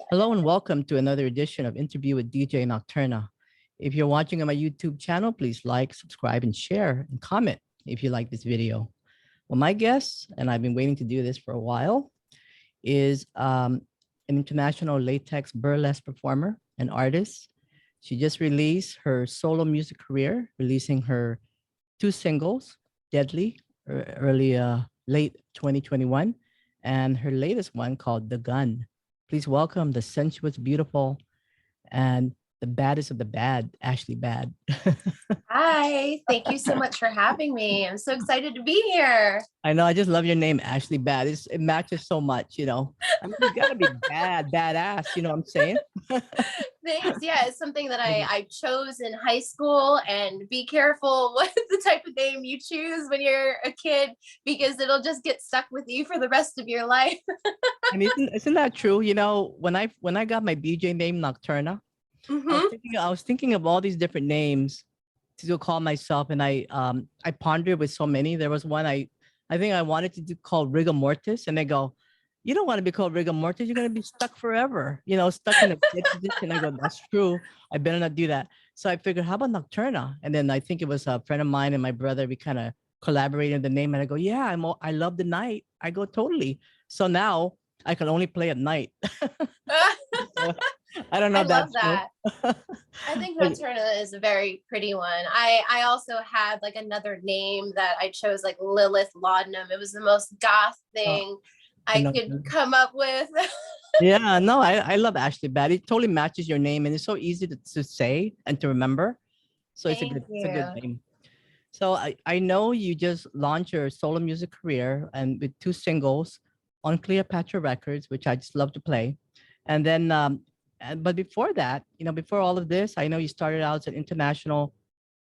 Hello and welcome to another edition of Interview with DJ Nocturna. If you're watching on my YouTube channel, please like, subscribe, and share and comment if you like this video. Well, my guest, and I've been waiting to do this for a while, is an international latex burlesque performer and artist. She just released her solo music career, releasing her two singles, Deadly, late 2021, and her latest one called The Gun. Please welcome the sensuous, beautiful, and the baddest of the bad, Ashley Bad. Hi, thank you so much for having me. I'm so excited to be here. I know, I just love your name, Ashley Bad. It matches so much, you know. I mean, you gotta be badass, you know what I'm saying? Thanks. Yeah, it's something that I chose in high school, and be careful what the type of name you choose when you're a kid, because it'll just get stuck with you for the rest of your life. I mean, isn't that true? You know, when I got my DJ name Nocturna, I was thinking of all these different names to call myself, and I pondered with so many. There was one I think I wanted to do called Rigor Mortis, and they go, "You don't want to be called Rigor Mortis. You're gonna be stuck forever. You know, stuck in a dead position." I go, "That's true. I better not do that." So I figured, how about Nocturna? And then I think it was a friend of mine and my brother. We kind of collaborated the name, and I go, "Yeah, I love the night." I go, "Totally." So now I can only play at night. So, I don't know I if love that's that. true. I think But Nocturna is a very pretty one. I also had like another name that I chose, like Lilith Laudanum. It was the most goth thing you I know, could come up with. yeah, no, I love Ashley Bad. It totally matches your name, and it's so easy to say and to remember. So Thank it's a good you. name. So I know you just launched your solo music career and with two singles on Cleopatra Records, which I just love to play. And then but before that, you know, before all of this, I know you started out as an international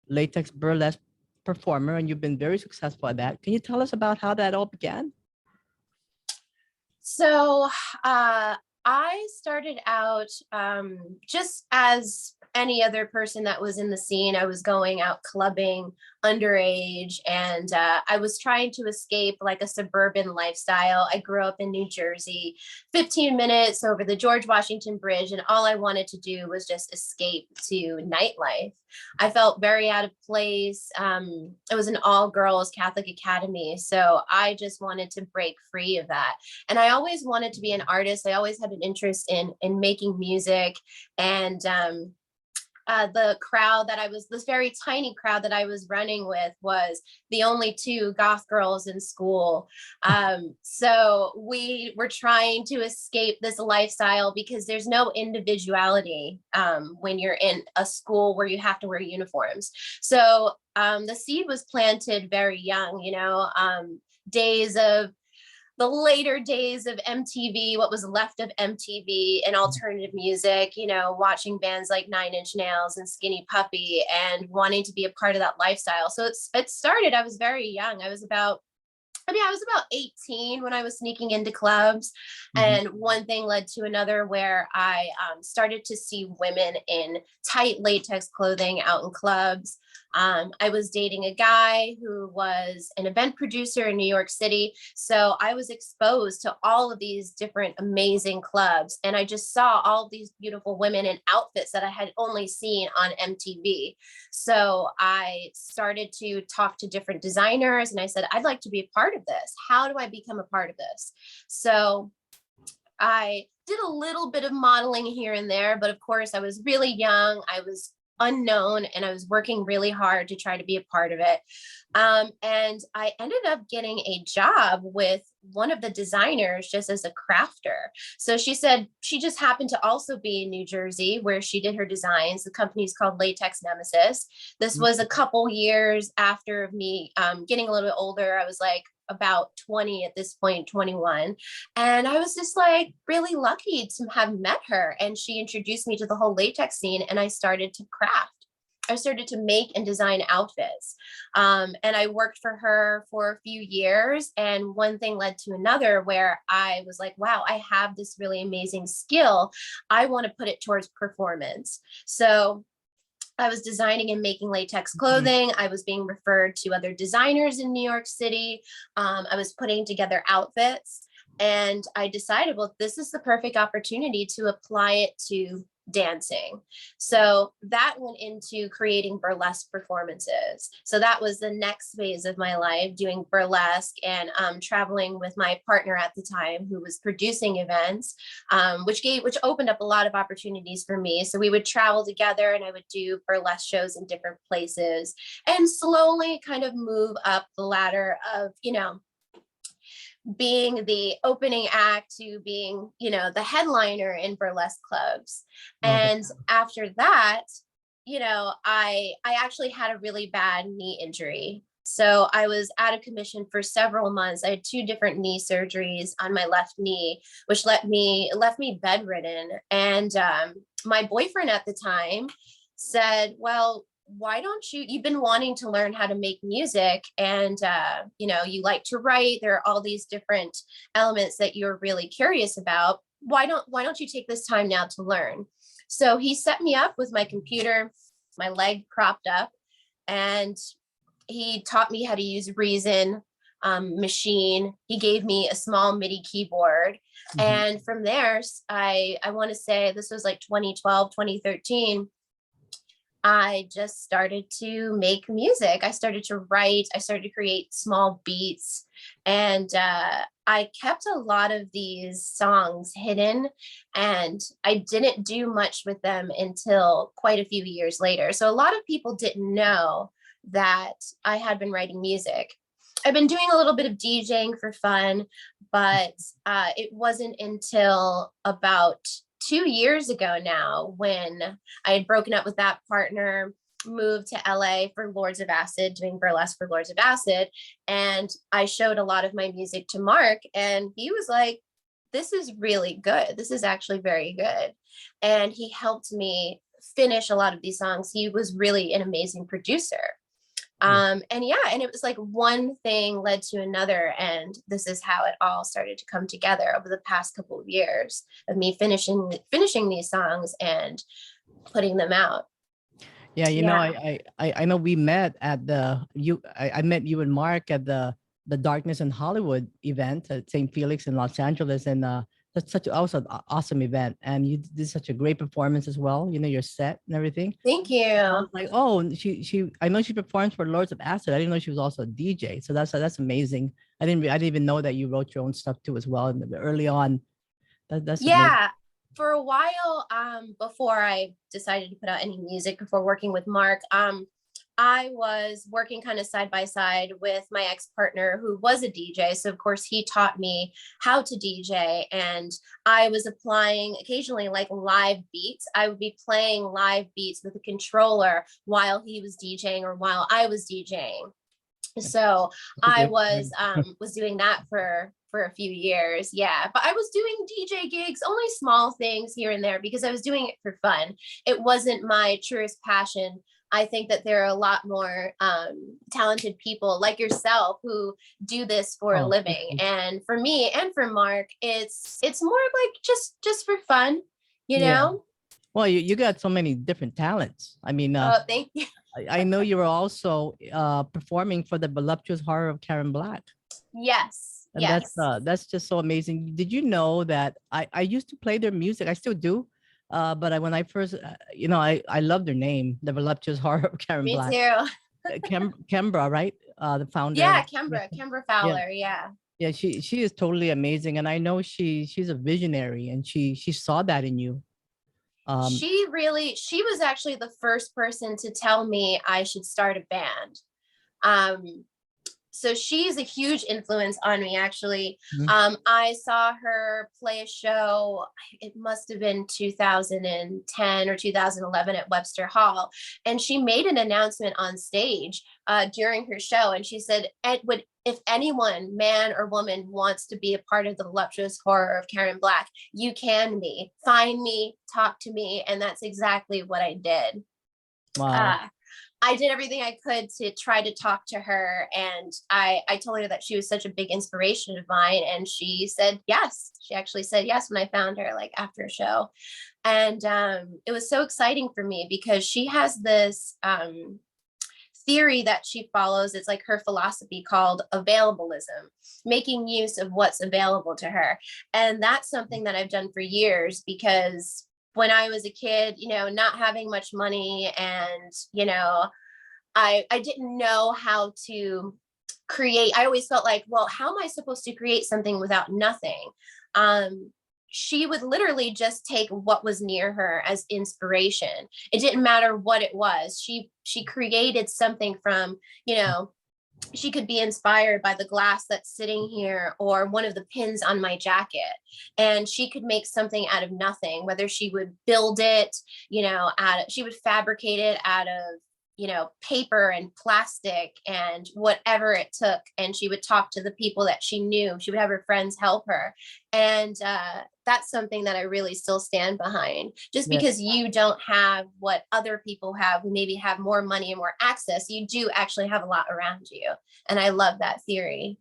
latex burlesque performer, and you've been very successful at that. Can you tell us about how that all began? So I started out just as any other person that was in the scene. I was going out clubbing underage, and I was trying to escape like a suburban lifestyle. I grew up in New Jersey, 15 minutes over the George Washington Bridge, and all I wanted to do was just escape to nightlife. I felt very out of place. It was an all girls Catholic academy. So I just wanted to break free of that. And I always wanted to be an artist. I always had an interest in making music. And the crowd that I was, this very tiny crowd that I was running with, was the only two goth girls in school. So we were trying to escape this lifestyle, because there's no individuality when you're in a school where you have to wear uniforms. So the seed was planted very young, you know, days of the later days of MTV, what was left of MTV and alternative music, you know, watching bands like Nine Inch Nails and Skinny Puppy and wanting to be a part of that lifestyle. So it started, I was very young. I was about 18 when I was sneaking into clubs. And one thing led to another, where I started to see women in tight latex clothing out in clubs. I was dating a guy who was an event producer in New York City. So I was exposed to all of these different amazing clubs. And I just saw all of these beautiful women in outfits that I had only seen on MTV. So I started to talk to different designers, and I said, I'd like to be a part of this. How do I become a part of this? So I did a little bit of modeling here and there, but of course I was really young. I was unknown, and I was working really hard to try to be a part of it. And I ended up getting a job with one of the designers just as a crafter. So she said she just happened to also be in New Jersey where she did her designs. The company's called Latex Nemesis. This was a couple years after me getting a little bit older. I was like about 20 at this point, 21. And I was just like really lucky to have met her. And she introduced me to the whole latex scene, and I started to craft. I started to make and design outfits. And I worked for her for a few years. And one thing led to another, where I was like, wow, I have this really amazing skill. I want to put it towards performance. So I was designing and making latex clothing. I was being referred to other designers in New York City. I was putting together outfits. And I decided, well, this is the perfect opportunity to apply it to dancing. So that went into creating burlesque performances. So that was the next phase of my life, doing burlesque and traveling with my partner at the time, who was producing events, which opened up a lot of opportunities for me. So we would travel together, and I would do burlesque shows in different places, and slowly kind of move up the ladder of, being the opening act to being, the headliner in burlesque clubs. Oh, And after that, I actually had a really bad knee injury. So I was out of commission for several months. I had 2 different knee surgeries on my left knee, which left me bedridden. And my boyfriend at the time said, well, why don't you've been wanting to learn how to make music, and you like to write, there are all these different elements that you're really curious about. Why don't you take this time now to learn? So he set me up with my computer, my leg propped up, and he taught me how to use Reason machine. He gave me a small MIDI keyboard. And from there, I want to say this was like 2012, 2013. I just started to make music. I started to write. I started to create small beats. And I kept a lot of these songs hidden, and I didn't do much with them until quite a few years later. So a lot of people didn't know that I had been writing music. I've been doing a little bit of DJing for fun, but it wasn't until about 2 years ago now, when I had broken up with that partner, moved to LA for Lords of Acid, doing burlesque for Lords of Acid. And I showed a lot of my music to Mark, and he was like, this is really good. This is actually very good. And he helped me finish a lot of these songs. He was really an amazing producer. And it was like one thing led to another, and this is how it all started to come together over the past couple of years of me finishing these songs and putting them out. Yeah, I know we met at I met you and Mark at the Darkness in Hollywood event at St. Felix in Los Angeles, and that's such also an awesome event, and you did such a great performance as well. Your set and everything. Thank you. I was like, oh, she I know she performs for Lords of Acid. I didn't know she was also a DJ. So that's amazing. I didn't even know that you wrote your own stuff too as well early on. That's amazing. Yeah. For a while, before I decided to put out any music, before working with Mark, I was working kind of side by side with my ex-partner, who was a DJ. So of course he taught me how to DJ, and I was applying occasionally like live beats. I would be playing live beats with a controller while he was DJing or while I was DJing. So I was doing that for a few years. Yeah, but I was doing DJ gigs, only small things here and there, because I was doing it for fun. It wasn't my truest passion. I think that there are a lot more talented people like yourself who do this for a living. And for me and for Mark, it's more like just for fun, know? Well, you got so many different talents. I mean, oh, thank you. I know you were also performing for the Voluptuous horror of Karen Black. Yes. And that's just so amazing. Did you know that I used to play their music? I still do. But when I first, I love their name, the Voluptuous horror of Karen Black. Me too. Kembra, right? The founder. Yeah, Kembra Fowler. Yeah. Yeah, she is totally amazing, and I know she's a visionary, and she saw that in you. She was actually the first person to tell me I should start a band. So she's a huge influence on me, actually. I saw her play a show, it must have been 2010 or 2011 at Webster Hall. And she made an announcement on stage during her show. And she said, if anyone, man or woman, wants to be a part of the Voluptuous horror of Karen Black, you can be. Find me, talk to me. And that's exactly what I did. Wow. I did everything I could to try to talk to her. And I told her that she was such a big inspiration of mine. And she said yes. She actually said yes when I found her, like after a show. And it was so exciting for me because she has this theory that she follows. It's like her philosophy called availabilism, making use of what's available to her. And that's something that I've done for years, because when I was a kid, you know, not having much money, and, you know, I didn't know how to create. I always felt like, well, how am I supposed to create something without nothing? She would literally just take what was near her as inspiration. It didn't matter what it was. She created something from, you know, she could be inspired by the glass that's sitting here or one of the pins on my jacket, and she could make something out of nothing. Whether she would build it, you know, she would fabricate it out of, you know, paper and plastic and whatever it took. And she would talk to the people that she knew. She would have her friends help her. And that's something that I really still stand behind. Just Yeah. because you don't have what other people have, who maybe have more money and more access, you do actually have a lot around you. And I love that theory.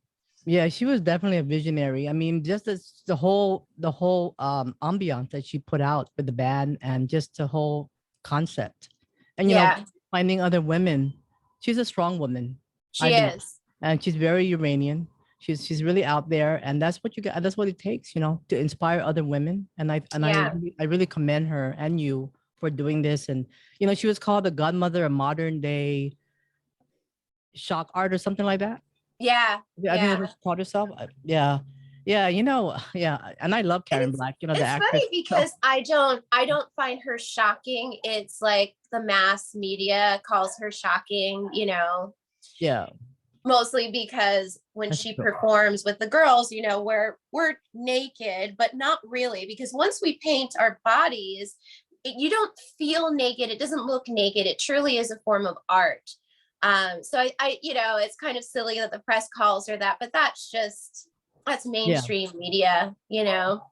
Yeah, she was definitely a visionary. I mean, just as the whole ambiance that she put out with the band, and just the whole concept. And you know, Yeah, finding other women. She's a strong woman, I she believe. is. And she's very Uranian. She's really out there, and that's what you got. That's what it takes, you know, to inspire other women. And Yeah. I really commend her and you for doing this. And you know, she was called the godmother of modern day shock art or something like that. Yeah. Yeah, I think that's Yeah. what she called herself. Yeah, yeah, you know, yeah. And I love Karen It's Black, you know, the it's funny actress. So because I don't find her shocking. It's like the mass media calls her shocking, you know, yeah, mostly because when that's she true. performs with the girls, you know, we're naked, but not really, because once we paint our bodies, you don't feel naked. It doesn't look naked. It truly is a form of art. So you know, it's kind of silly that the press calls her that, but that's Yeah, mainstream media, you know.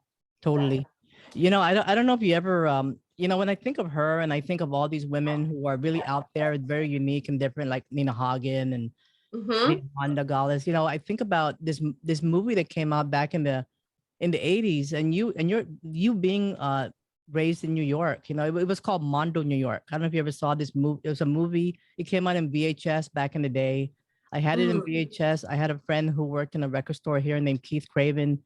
totally. You know, I don't know if you ever you know, when I think of her and I think of all these women who are really out there, very unique and different, like Nina Hagen and Hmm. Wanda Gallus, you know, I think about this movie that came out back in the 80s, and you being raised in New York, you know, it was called Mondo New York. I don't know if you ever saw this movie. It was a movie. It came out in VHS back in the day. I had it in Mm. VHS. I had a friend who worked in a record store here named Keith Craven.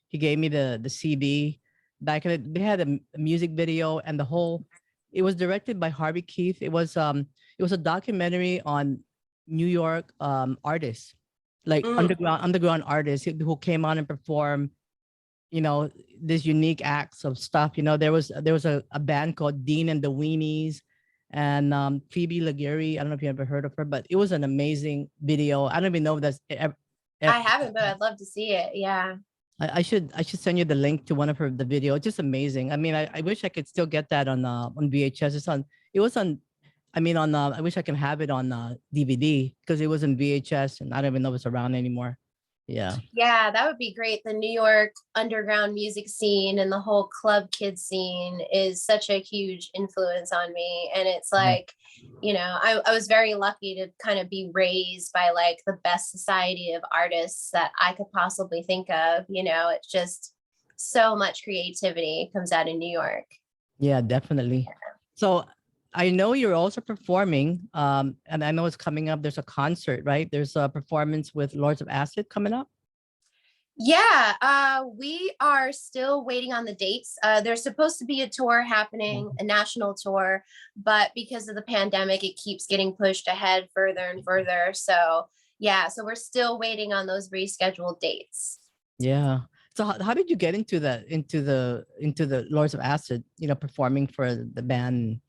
He gave me the CD. Back in it, they had a music video, and the whole. It was directed by Harvey Keith. It was a documentary on New York artists, like Mm. underground artists who came on and performed, you know, this unique acts of stuff. You know, there was a band called Dean and the Weenies, and Phoebe Laguerre. I don't know if you ever heard of her, but it was an amazing video. I don't even know if that's I haven't, but I'd love to see it. Yeah. I should send you the link to one of her the video. It's just amazing. I mean, I wish I could still get that on VHS. It was on I mean on I wish I can have it on DVD, because it was in VHS, and I don't even know if it's around anymore. Yeah. Yeah, that would be great. The New York underground music scene and the whole club kid scene is such a huge influence on me. And it's Yeah. like, you know, I was very lucky to kind of be raised by like the best society of artists that I could possibly think of. You know, it's just so much creativity comes out in New York. Yeah, definitely. So I know you're also performing, and I know it's coming up. There's a concert, right? There's a performance with Lords of Acid coming up. Yeah, we are still waiting on the dates. There's supposed to be a tour happening, a national tour, but because of the pandemic, it keeps getting pushed ahead further and further. So yeah, so we're still waiting on those rescheduled dates. Yeah. So how did you get into the Lords of Acid? You know, performing for the band.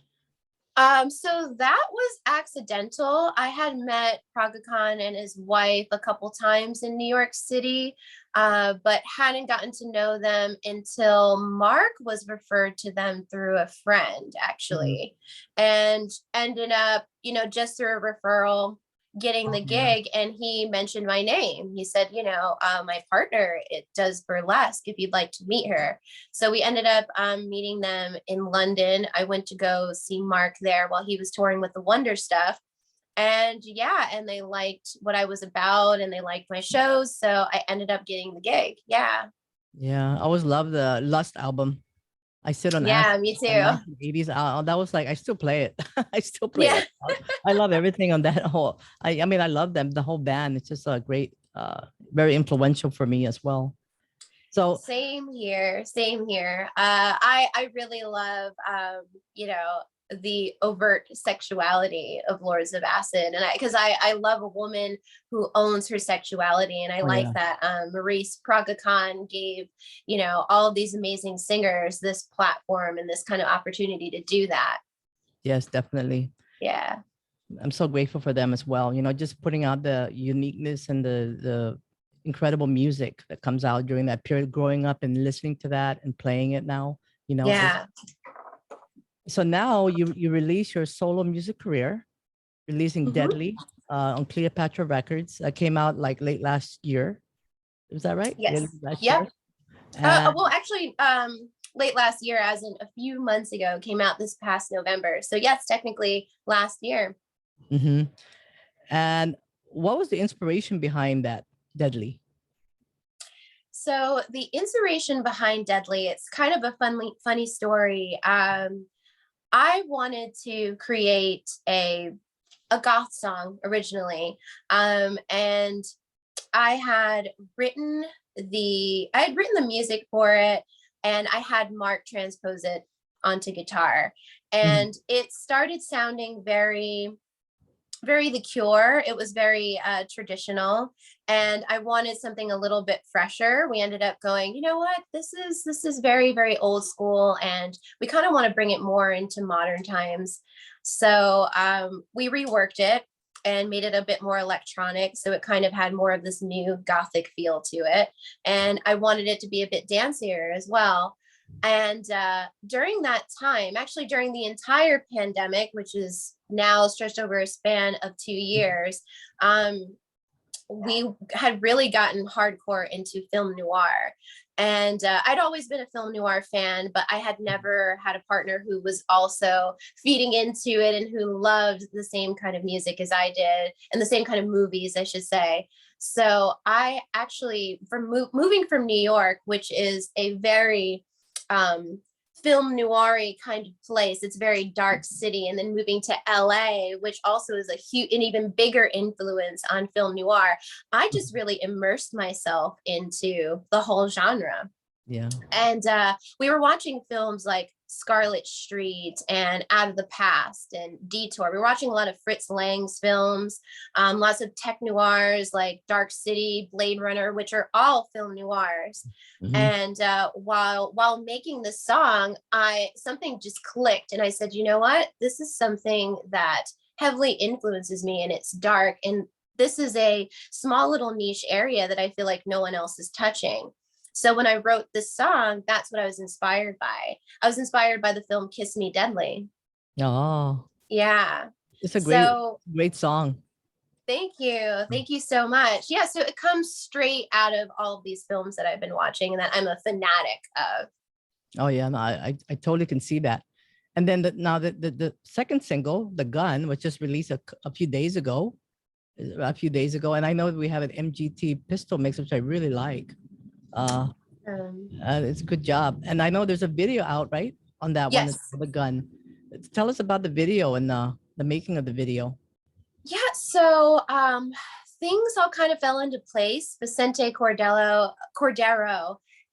So that was accidental. I had met Praga Khan and his wife a couple times in New York City, but hadn't gotten to know them until Mark was referred to them through a friend, Mhm. actually, and ended up, you know, just through a referral getting the Oh, yeah. gig. And he mentioned my name. He said, you know, my partner, it does burlesque, if you'd like to meet her. So we ended up meeting them in London. I went to go see Mark there while he was touring with the Wonder Stuff. And yeah, and they liked what I was about and they liked my shows. So I ended up getting the gig. Yeah. Yeah. I always love the Lust album. I sit on Yeah, acid me in too. 1980s. That was like, I still play it. I still play Yeah. that song. I love everything on that whole. I mean, I love them. The whole band. It's just a great, very influential for me as well. So Same here. Same here. I really love you know, the overt sexuality of Lords of Acid, and I love a woman who owns her sexuality, and I oh like yeah, that Maurice Praga Khan gave, you know, all of these amazing singers this platform and this kind of opportunity to do that. yes, definitely. Yeah. I'm so grateful for them as well. You know, just putting out the uniqueness and the incredible music that comes out during that period, growing up and listening to that and playing it now, you know. Yeah. So now you release your solo music career, releasing Mhm. Deadly on Cleopatra Records. That came out like late last year. Is that right? Yes. Last year. Yep. And Well, actually, late last year, as in a few months ago, came out this past November. So yes, technically last year. mhm. And what was the inspiration behind that Deadly? So the inspiration behind Deadly, it's kind of a funny story. I wanted to create a goth song originally, and I had written the music for it, and I had Mark transpose it onto guitar, Mhm. and it started sounding very The Cure. It was very traditional, and I wanted something a little bit fresher. We ended up going, you know what, this is very old school, and we kind of want to bring it more into modern times. So we reworked it and made it a bit more electronic, so it kind of had more of this new gothic feel to it, and I wanted it to be a bit dancier as well. And during that time, actually during the entire pandemic, which is now stretched over a span of 2 years, we had really gotten hardcore into film noir. And I'd always been a film noir fan, but I had never had a partner who was also feeding into it and who loved the same kind of music as I did, and the same kind of movies, I should say. So I actually, from moving from New York, which is a very um, film noir kind of place. It's very dark city, and then moving to LA, which also is a huge, an even bigger influence on film noir. I just really immersed myself into the whole genre. Yeah. And we were watching films like Scarlet Street and Out of the Past and Detour. We were watching a lot of Fritz Lang's films, lots of tech noirs like Dark City, Blade Runner, which are all film noirs. Mhm. And while making the song, I something just clicked, and I said, you know what, this is something that heavily influences me, and it's dark, and this is a small little niche area that I feel like no one else is touching. So when I wrote this song, that's what I was inspired by. I was inspired by the film Kiss Me Deadly. Oh, Yeah. it's a So great song. thank you. Thank you so much. Yeah. So it comes straight out of all of these films that I've been watching and that I'm a fanatic of. Oh yeah, no, I totally can see that. And then now the second single, The Gun, was just released a few days ago, and I know we have an MGT pistol mix, which I really like. Uh, Um, it's a good job. And I know there's a video out, right, on that one, yes. The Gun. Tell us about the video and the making of the video. Yeah. So things all kind of fell into place. Vicente Cordero,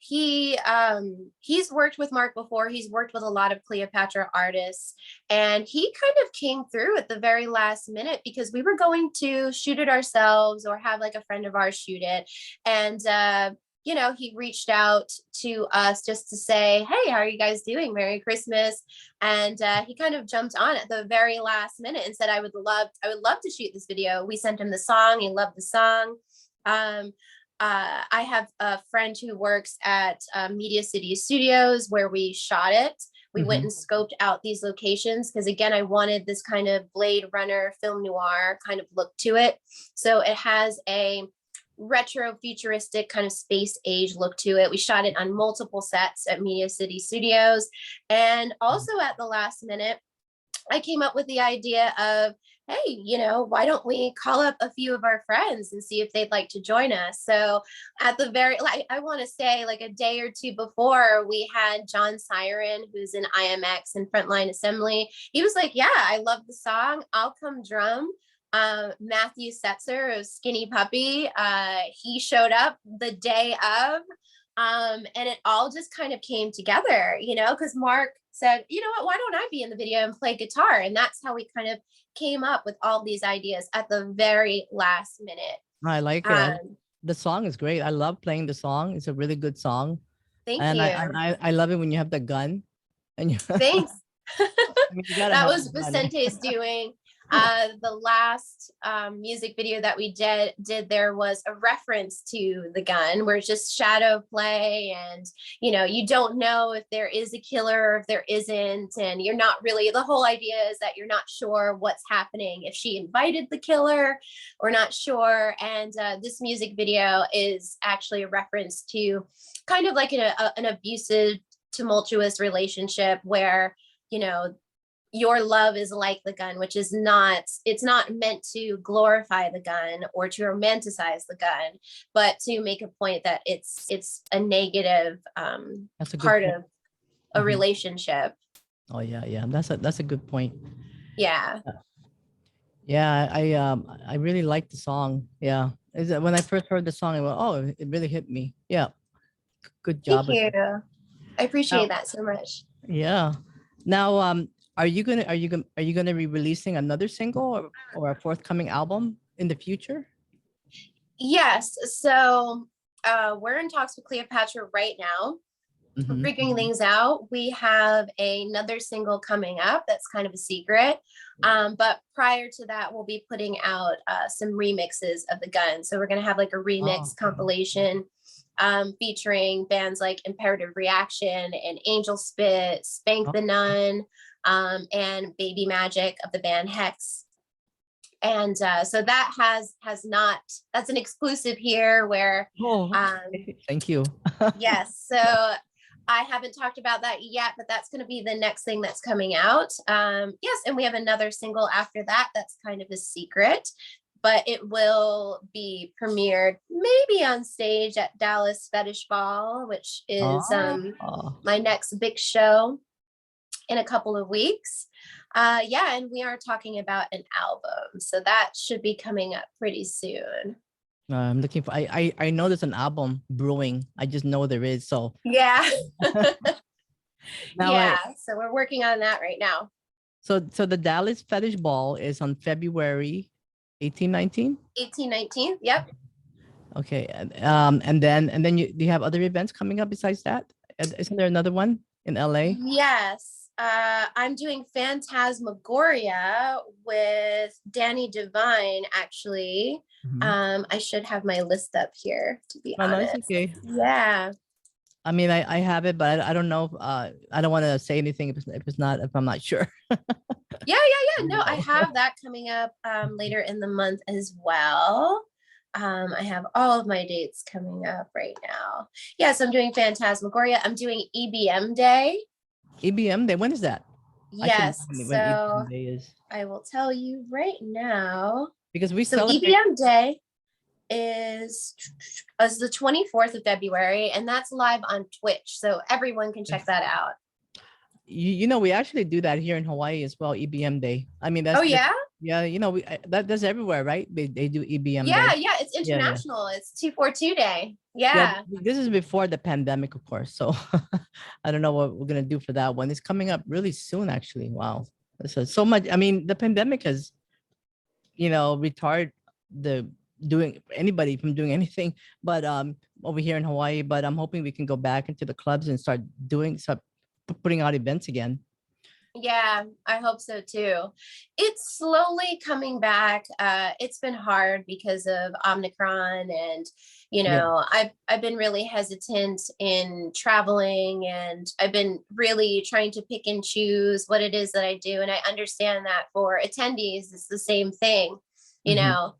he's worked with Mark before. He's worked with a lot of Cleopatra artists, and he kind of came through at the very last minute because we were going to shoot it ourselves or have like a friend of ours shoot it. And you know, he reached out to us just to say, hey, how are you guys doing? Merry Christmas. And he kind of jumped on at the very last minute and said, I would love to shoot this video. We sent him the song. He loved the song. I have a friend who works at Media City Studios where we shot it. We went Mhm. and scoped out these locations because, again, I wanted this kind of Blade Runner film noir kind of look to it. So it has a retro futuristic kind of space age look to it. We shot it on multiple sets at Media City Studios. And also at the last minute, I came up with the idea of hey, why don't we call up a few of our friends and see if they'd like to join us? So at the very, like, I want to say like a day or two before, we had John Siren, who's in IMX and Frontline Assembly. He was like, yeah, I love the song. I'll come drum. Matthew Setzer of Skinny Puppy, he showed up the day of, and it all just kind of came together, because Mark said, you know what, why don't I be in the video and play guitar? And that's how we kind of came up with all these ideas at the very last minute. I like it. The song is great. I love playing the song. It's a really good song. Thank And you. I love it when you have the gun and you Thanks. I mean, you gotta That have was the gun. Vicente's doing. The last music video that we did there was a reference to the gun, where it's just shadow play, and you don't know if there is a killer or if there isn't, and you're not really, the whole idea is that you're not sure what's happening, if she invited the killer or not sure. And this music video is actually a reference to kind of like an abusive, tumultuous relationship where your love is like the gun, which is it's not meant to glorify the gun or to romanticize the gun, but to make a point that it's a negative part of a relationship. Oh yeah. That's a good point. Yeah. Yeah, I really like the song. Yeah. When I first heard the song, I went, oh, it really hit me. Yeah. Good job. Thank you. I appreciate that so much. Yeah. Now, are you gonna be releasing another single or a forthcoming album in the future? Yes. So we're in talks with Cleopatra right now. We're figuring things out. We have another single coming up that's kind of a secret. But prior to that, we'll be putting out some remixes of the gun. So we're going to have like a remix compilation featuring bands like Imperative Reaction and Angel Spit, Spank the Nun, and Baby Magic of the band Hex. And so that that's an exclusive here where thank you. Yes. So I haven't talked about that yet, but that's going to be the next thing that's coming out. Yes. And we have another single after that. That's kind of a secret, but it will be premiered maybe on stage at Dallas Fetish Ball, which is my next big show in a couple of weeks. Yeah. And we are talking about an album. So that should be coming up pretty soon. I'm looking for, I know there's an album brewing. I just know there is. So yeah. Yeah. So we're working on that right now. So the Dallas Fetish Ball is on February 18, 19? 18, 19. Yep. Okay. And then do you have other events coming up besides that? Isn't there another one in LA? Yes. I'm doing Phantasmagoria with Danny Devine, actually. I should have my list up here, to be honest. No, okay. Yeah. I mean, I have it, but I don't know. I don't want to say anything if I'm not sure. Yeah. No, I have that coming up later in the month as well. I have all of my dates coming up right now. Yes, I'm doing Phantasmagoria. I'm doing EBM Day. EBM Day? When is that? Yes, so I will tell you right now. Because we celebrate. EBM Day is the 24th of February, and that's live on Twitch, so everyone can check that out. We actually do that here in Hawaii as well, EBM Day. I mean, that's that's everywhere, right? They do EBM Day. Yeah, it's international. It's 242 Day. Yeah. This is before the pandemic, of course. So I don't know what we're gonna do for that one. It's coming up really soon, actually. Wow. So much. I mean, the pandemic has, retarded anybody from doing anything, but over here in Hawaii. But I'm hoping we can go back into the clubs and start putting out events again. Yeah, I hope so too. It's slowly coming back. It's been hard because of Omicron, and I've been really hesitant in traveling, and I've been really trying to pick and choose what it is that I do. And I understand that for attendees, it's the same thing. A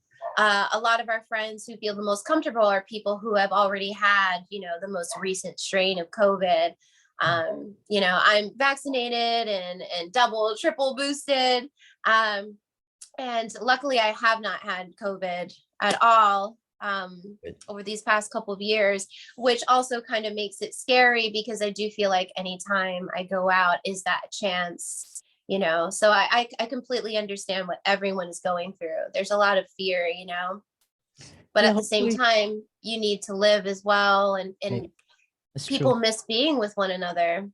lot of our friends who feel the most comfortable are people who have already had, the most recent strain of COVID. I'm vaccinated and double, triple boosted. And luckily I have not had COVID at all Good. over these past couple of years, which also kind of makes it scary because I do feel like anytime I go out is that chance, you know. So I completely understand what everyone is going through. There's a lot of fear, you know, but Yeah, at the same hopefully. time, you need to live as well. And Right. That's true. people miss being with one another.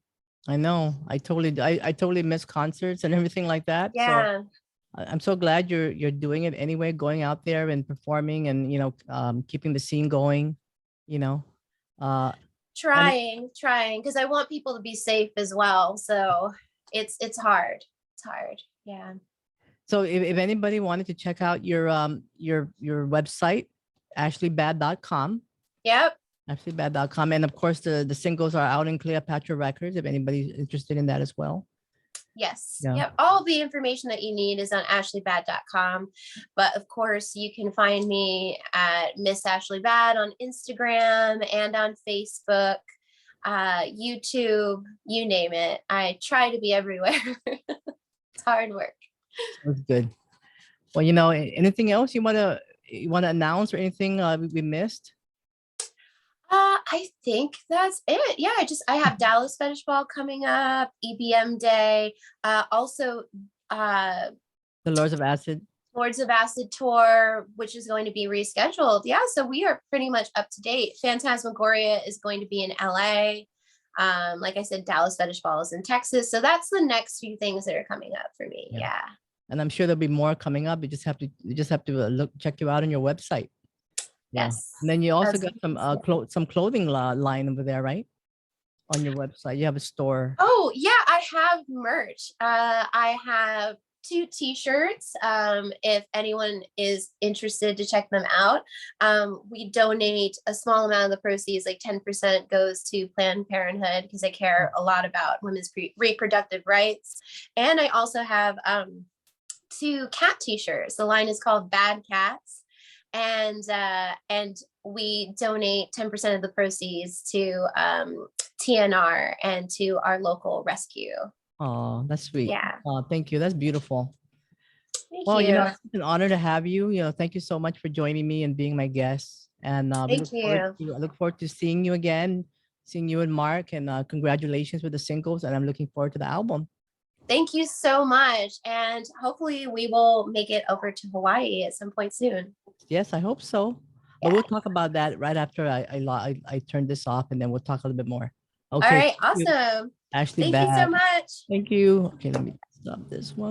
I know. I totally miss concerts and everything like that. So Yeah. I'm so glad you're doing it anyway, going out there and performing and keeping the scene going, you know. Uh and Trying, because I want people to be safe as well. So it's hard. It's hard. Yeah. so if anybody wanted to check out your website, ashleybad.com, Yep. ashleybad.com, and of course the singles are out in Cleopatra Records if anybody's interested in that as well. Yes. Yeah. Yep. All the information that you need is on ashleybad.com. But of course, you can find me at Miss Ashley Bad on Instagram and on Facebook, YouTube, you name it. I try to be everywhere. It's hard work. That's good. Well, anything else you wanna announce or anything we missed? I think that's it. Yeah, I have Dallas Fetish Ball coming up, EBM Day, also The Lords of Acid. Lords of Acid tour, which is going to be rescheduled. Yeah, so we are pretty much up to date. Phantasmagoria is going to be in LA. Like I said, Dallas Fetish Ball is in Texas. So that's the next few things that are coming up for me. Yeah. Yeah. And I'm sure there'll be more coming up. You just have to check you out on your website. Yeah. Yes. And then you also That's got some clothing line over there, right? On your website. You have a store. Oh, yeah, I have merch. I have 2 t-shirts. If anyone is interested to check them out. We donate a small amount of the proceeds, like 10% goes to Planned Parenthood because I care a lot about women's reproductive rights. And I also have 2 cat t-shirts. The line is called Bad Cats. And we donate 10% of the proceeds to TNR and to our local rescue. Oh, that's sweet. Yeah. Oh, thank you. That's beautiful. Thank Well, you. it's an honor to have you. Thank you so much for joining me and being my guest. And Thank you. I look forward to seeing you again, seeing you and Mark. And congratulations with the singles. And I'm looking forward to the album. Thank you so much. And hopefully we will make it over to Hawaii at some point soon. Yes, I hope so. But Yeah. we'll talk about that right after I turn this off, and then we'll talk a little bit more. All Okay. right. Thank you, Awesome. Ashley Thank you so Bad. much. Thank you. Okay, let me stop this one.